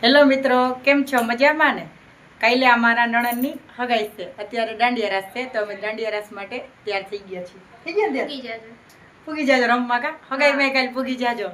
Hello મિત્રો, કેમ છો? મજામાં ને? કાલે અમારા નણંદની હગાઈ છે, અત્યારે દાંડિયા રાસ છે, તો અમે દાંડિયા રાસ માટે તૈયાર થઈ ગયા છીએ. થઈ ગયા ને? પૂગી જાજો રમવા કા હગાઈ માં કાલે પૂગી જાજો.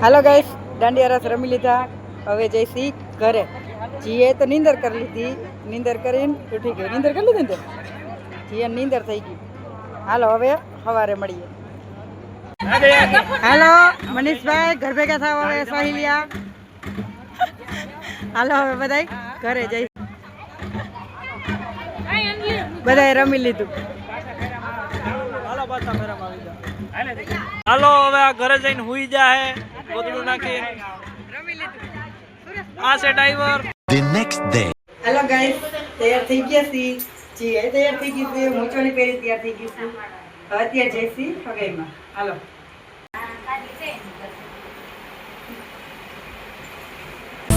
હાલો ગાઈસ, દાંડિયા રાસ રમી લીધા, હવે જઈશી ઘરે. જીએ તો નીંદર કરી લીધી, નીંદર કરીને ઉઠી ગઈ. નીંદર કરી લીધી ને જીએ નીંદર થઈ ગઈ. હાલો હવે સવારે મળીએ. હાલો મનીષભાઈ, ઘર ભેગા થાવ હવે સહેલિયા. હાલો હવે બધાય ઘરે જઈ, બધાએ રમી લીધું. હાલો હવે આ ઘરે જઈને હુઈ જાય, ગોદડું નાખી રમી લીધું. આ છે driver. The next day. Hello guys, તૈયાર થઈ ગયા છીએ. જી તૈયાર થઈ ગઈ છે, મૂંચોની પહેરી તૈયાર થઈ ગઈ છે. હવે અત્યારે જઈશી હગાઈમાં. હાલો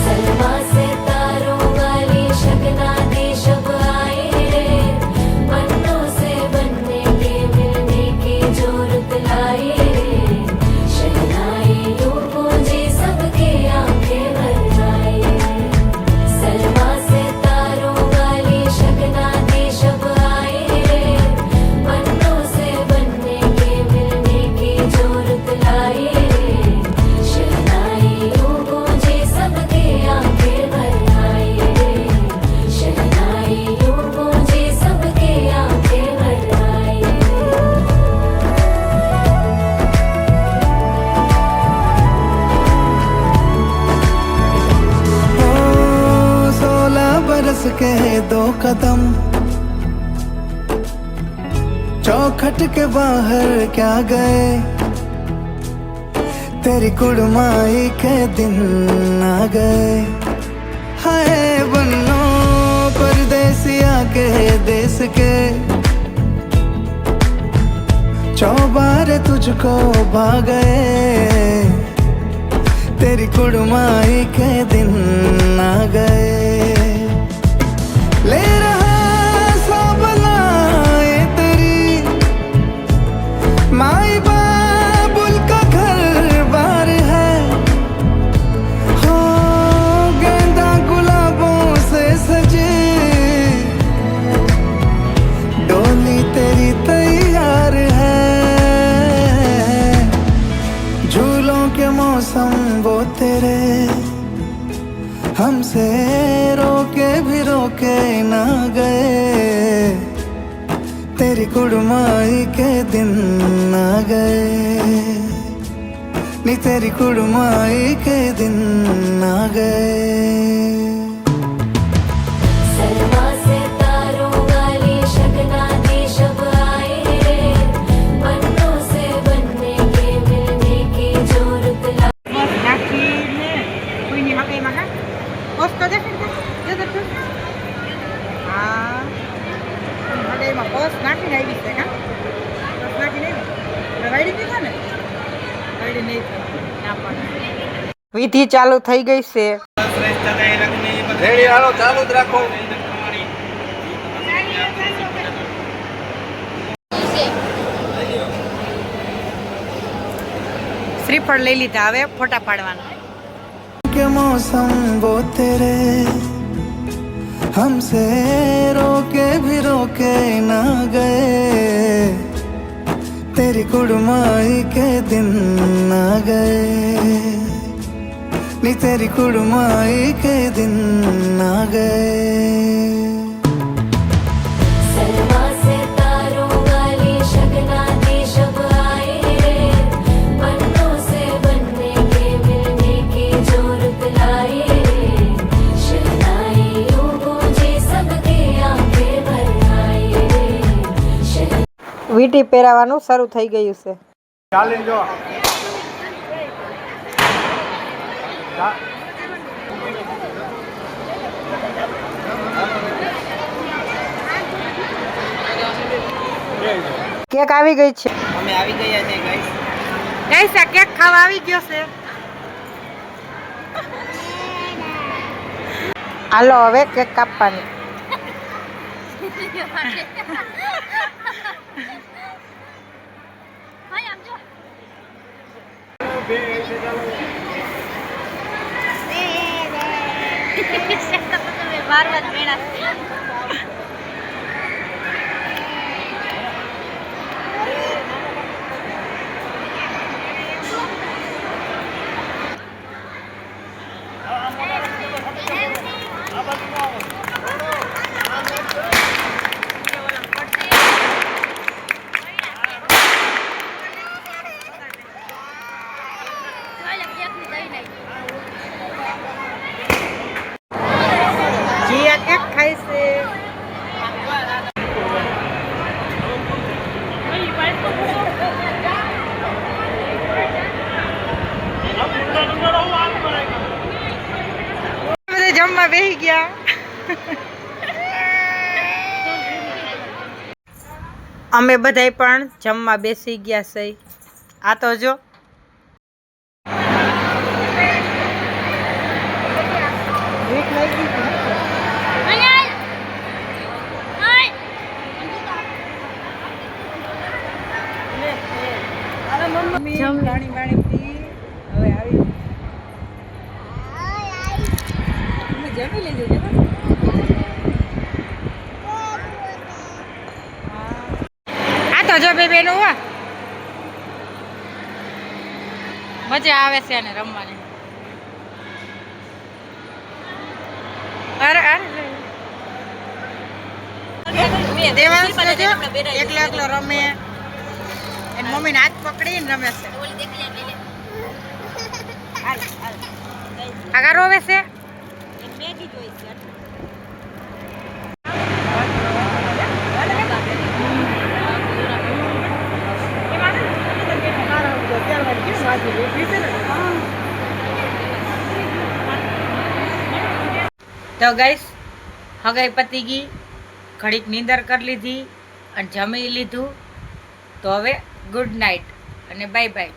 सलमा से तारों वाली शगना दे शब आए रे, पन्नों से बनने के मिलने की जोरत लाए रे, शहनाई यूं गूंजे सबके आंखें भर आए। सलमा से तारों वाली शगना दे शब आए रे, पन्नों से बनने के मिलने की जोरत लाए रे, शहनाई यूं गूंजे सबके आंखें भर आए रे, शहनाई यूं गूंजे सबके आंखें भर आए। ओ 16 बरस के 2 कदम चौखट के बाहर क्या गए, तेरी कुड़माई के दिन आ गए। हाय बन्नो परदेसिया के देश के, चौबारे तुझको भा गए, तेरी कुड़माई के दिन आ गए। ले रहा सब लाए तेरी, माई बाबुल का घर बार है। हो गेंदा गुलाबों से सजे, डोली तेरी तैयार है। झूलों के मौसम वो तेरे, हमसे रोके भी रोके ना गए, तेरी कुड़माई के दिन आ गए, नी तेरी कुड़माई के दिन आ गए। सलमा से तारों वाली शगना देश अब आए रे, पन्नों से बनने के मिलने की जो रुत ला બસ નાખીને કોઈની મકાઈમાં ખા બસ તો દેખાડ દે હા મકાઈમાં બસ નાખીને આવી છે કા બસ નાખીને આવી વાડી દીધા ને વાડી નહીં ના પણ વિધિ ચાલુ થઈ ગઈ છે. રેડી હાલો ચાલુ જ રાખો. શ્રીફળ લઈ લીધા, હવે ફોટા પાડવાના. के मौसम वो तेरे, हमसे रोके भी रोके ना गए, तेरी कुड़माई के दिन आ गए, नी तेरी कुड़माई के दिन आ गए। सलमा से तारों वाली शगना देश अब आए रे, पन्नों से बनने के मिलने की जो रुत लाए रे, शहनाइयों गूंजे सबके आंखें भर आए रे। વીંટી પહેરાવાનું શરૂ થઈ ગયું છે. ચાલી જો કેક આવી ગઈ છે. અમે આવી ગયા છે ગાઈસ. ગાઈસ આ કેક ખાવા આવી ગયો છે. હાલો હવે કેક કાપવાની. જીયા કેક ખાય છે. બધા જમવા બેસી ગયા. અમે બધાય પણ જમવા બેસી ગયા છે. આ તો જો ભૂખ લાગી છે. મમ્મી પાણી પાણી પી હવે આવી તમે જમી લીધું કે આ તો જો બે બેનો હો મજા આવે છે ને રમવાની. અરે અરે દેવાંશ તો જો એકલો એકલો રમે, એની મમ્મીને હાથ પકડીને રમે છે. આગળ રોવે છે. તો ગાઈસ હગાઈ પતી ગઈ, ઘડીક નીંદર કરી લીધી અને જમી લીધું. તો હવે ગુડ નાઇટ અને બાય બાય.